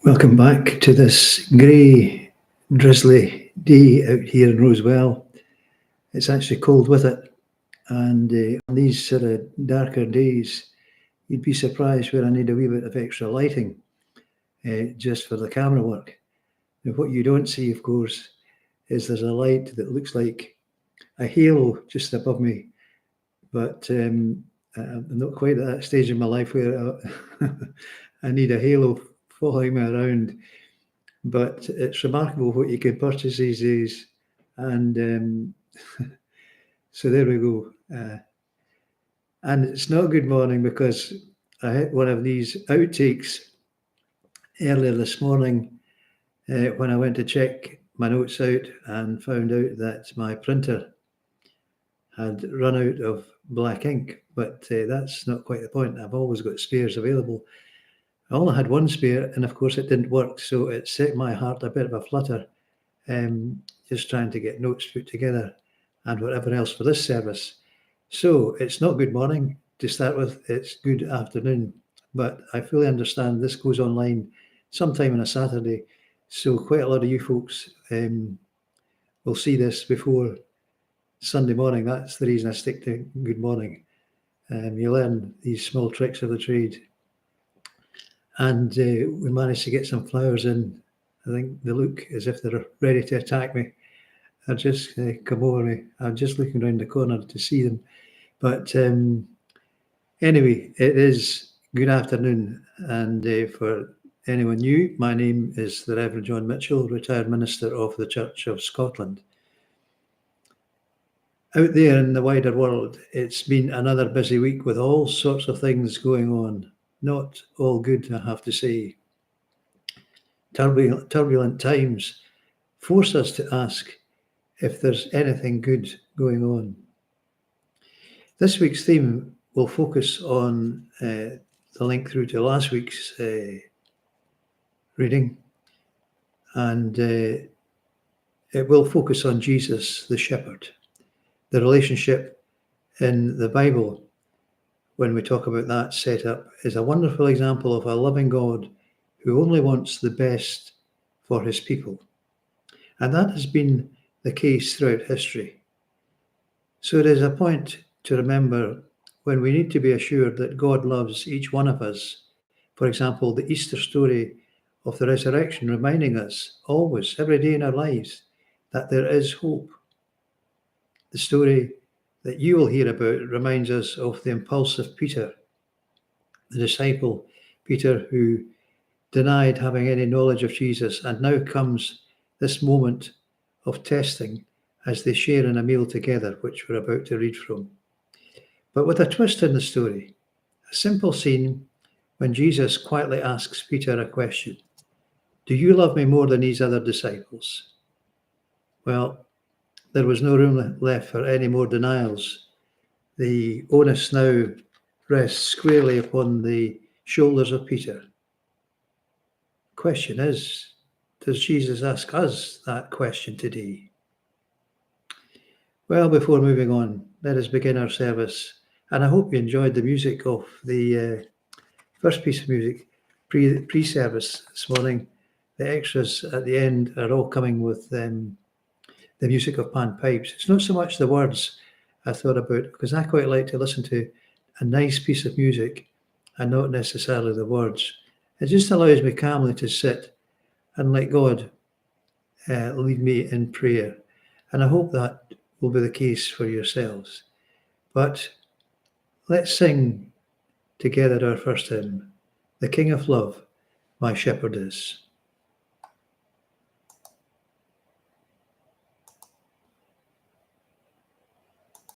Welcome back to this grey, drizzly day out here in Rosewell. It's actually cold with it, and on these sort of darker days, you'd be surprised where I need a wee bit of extra lighting just for the camera work. Now, what you don't see, of course, is there's a light that looks like a halo just above me, but I'm not quite at that stage in my life where I need a halo following me around. But it's remarkable what you can purchase these days. And so there we go. And it's not a good morning because I hit one of these outtakes earlier this morning when I went to check my notes out and found out that my printer had run out of black ink. But that's not quite the point. I've always got spares available. I only had one spare, and of course it didn't work, so it set my heart a bit of a flutter, just trying to get notes put together and whatever else for this service. So it's not good morning to start with, it's good afternoon, but I fully understand this goes online sometime on a Saturday, so quite a lot of you folks will see this before Sunday morning. That's the reason I stick to good morning. You learn these small tricks of the trade. And we managed to get some flowers in. I think they look as if they're ready to attack me. They're just come over me. I'm just looking around the corner to see them. But anyway, it is good afternoon. And for anyone new, my name is the Reverend John Mitchell, retired minister of the Church of Scotland. Out there in the wider world, it's been another busy week with all sorts of things going on. Not all good, I have to say. Turbulent times force us to ask if there's anything good going on. This week's theme will focus on the link through to last week's reading, and it will focus on Jesus the shepherd. The relationship in the Bible, when we talk about that setup, is a wonderful example of a loving God who only wants the best for his people. And that has been the case throughout history. So it is a point to remember when we need to be assured that God loves each one of us. For example, the Easter story of the resurrection reminding us always, every day in our lives, that there is hope. The story that you will hear about reminds us of the impulsive Peter, the disciple Peter who denied having any knowledge of Jesus, and now comes this moment of testing as they share in a meal together, which we're about to read from. But with a twist in the story, a simple scene when Jesus quietly asks Peter a question. Do you love me more than these other disciples? Well, there was no room left for any more denials. The onus now rests squarely upon the shoulders of Peter. Question is, does Jesus ask us that question today? Well, before moving on, let us begin our service. And I hope you enjoyed the music of the first piece of music pre-service this morning. The extras at the end are all coming with the music of Pan Pipes. It's not so much the words I thought about, because I quite like to listen to a nice piece of music and not necessarily the words. It just allows me calmly to sit and let God lead me in prayer. And I hope that will be the case for yourselves. But let's sing together our first hymn, The King of Love, My Shepherd Is.